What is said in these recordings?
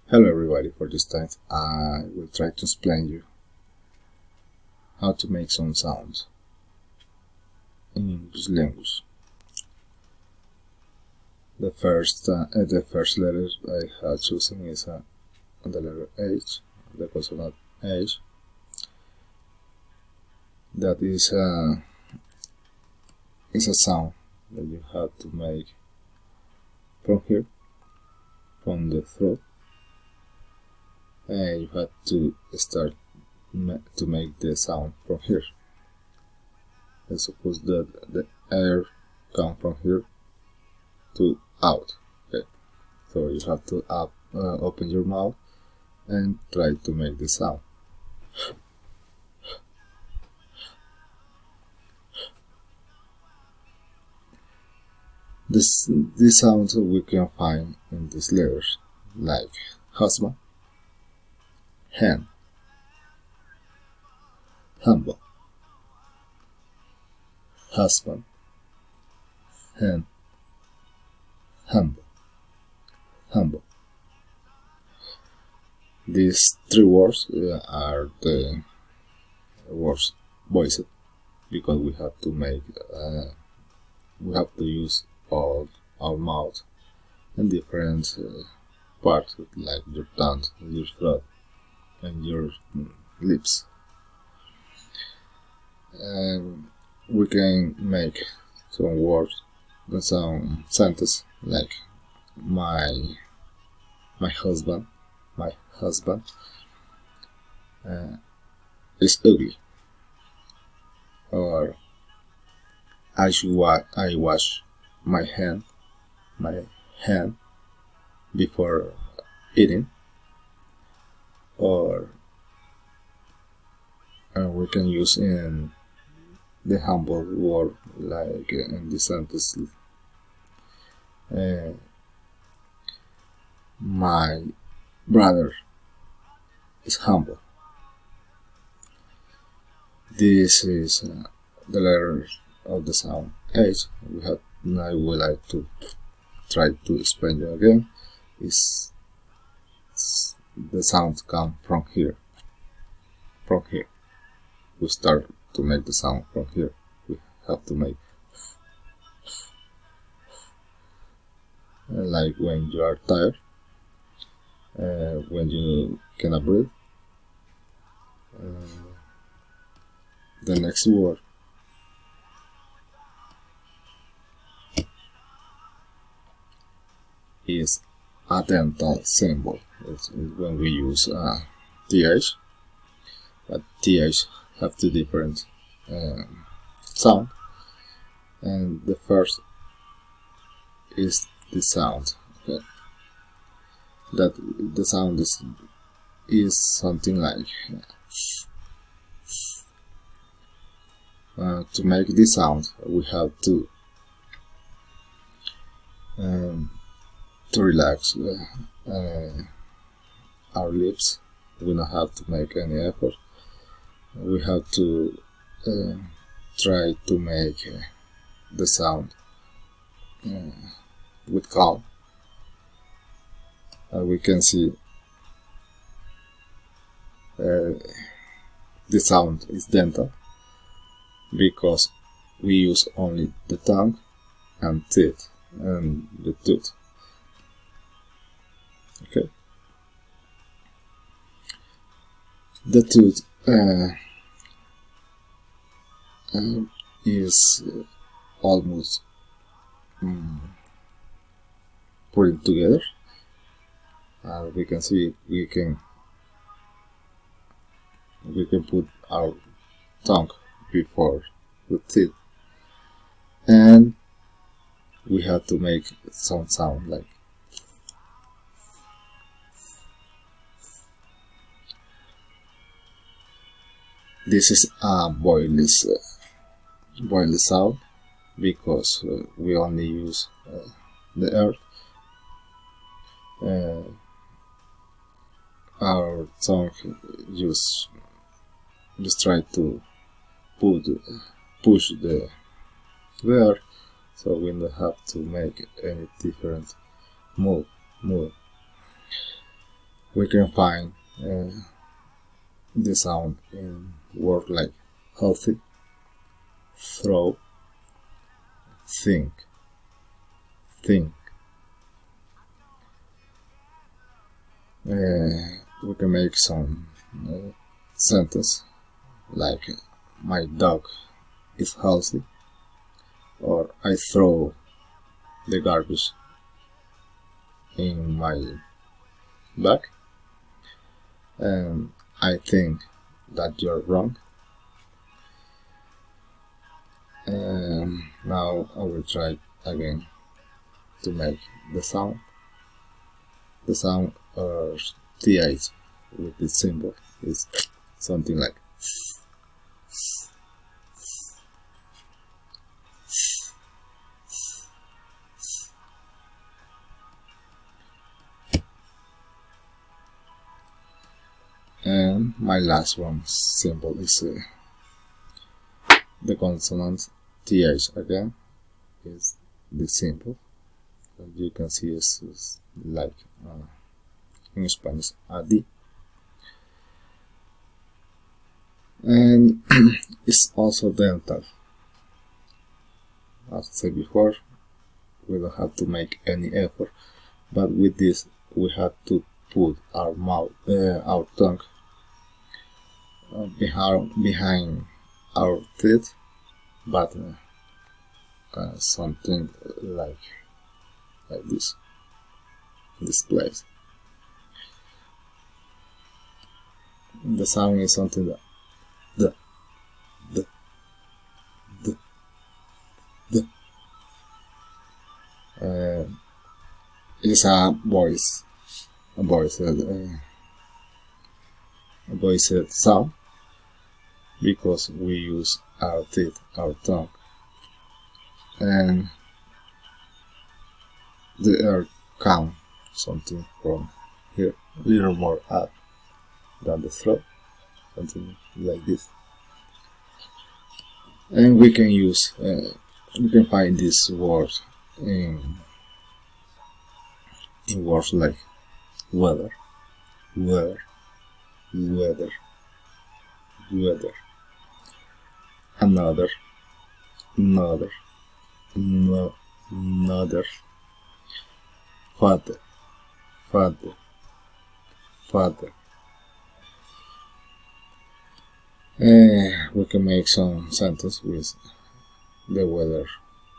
Hello everybody, for this time I will try to explain you how to make some sounds in English language. The first letter I have chosen is the letter H, the consonant H. That is a sound that you have to make from here, from the throat, and you have to start to make the sound from here. Let's suppose that the air comes from here to out. Okay, so you have to open your mouth and try to make the sound. These sounds we can find in these letters, like husband, hand, humble, husband, hand, humble, humble. These three words are the words voiced, because we have to make we have to use all our mouth and different parts, like your tongue, your throat, and your lips. And we can make some words, some sentences, like my husband is ugly, or I wash my hand before eating, or we can use in the humble word, like in the sentence, my brother is humble. This is the letter of the sound H. I would like to try to explain it again. Is the sound come from here. From here, we start to make the sound from here. We have to make like when you are tired, when you cannot breathe. The next word is a dental symbol. It's when we use TH, but TH have two different sound, and the first is the sound. Okay, that the sound is something like to make this sound we have to relax our lips. We don't have to make any effort. We have to try to make the sound with calm. We can see the sound is dental, because we use only the tongue and teeth and the tooth. Okay, the tooth is almost putting together. We can see we can put our tongue before the teeth, and we have to make some sound like this. Is a voiceless sound, because we only use the earth. Our tongue just try to push the air, so we don't have to make any different move. we can find the sound in words like healthy, throw, think, think. We can make some sentence like my dog is healthy, or I throw the garbage in my bag, and I think that you're wrong. Now I will try again to make the sound. The sound of TH with this symbol is something like and my last one symbol is the consonant TH again is the symbol that you can see is like in Spanish a D, and it's also dental. As I said before, we don't have to make any effort, but with this we have to put our mouth, our tongue behind our teeth, but something like this place. The sound is something that the it's a voice sound, because we use our teeth, our tongue, and the air count something from here, a little more up than the throat, something like this. And we can use, we can find this word in words like weather, weather, weather, weather, another, another, no, another, father, father, father. We can make some sentence with the weather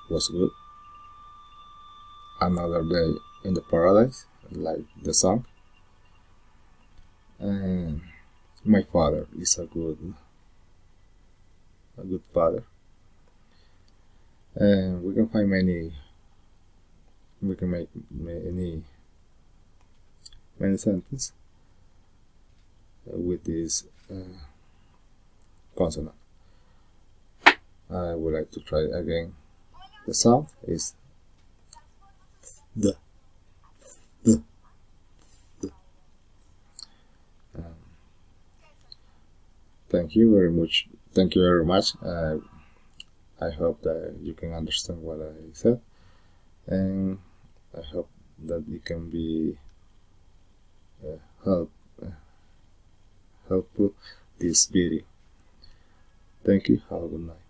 was good, another day in the paradise, like the song, and my father is a good father. And we can find we can make many sentences with this consonant. I would like to try again. The sound is the. Thank you very much. Thank you very much. I hope that you can understand what I said, and I hope that it can be helpful this video. Thank you. Have a good night.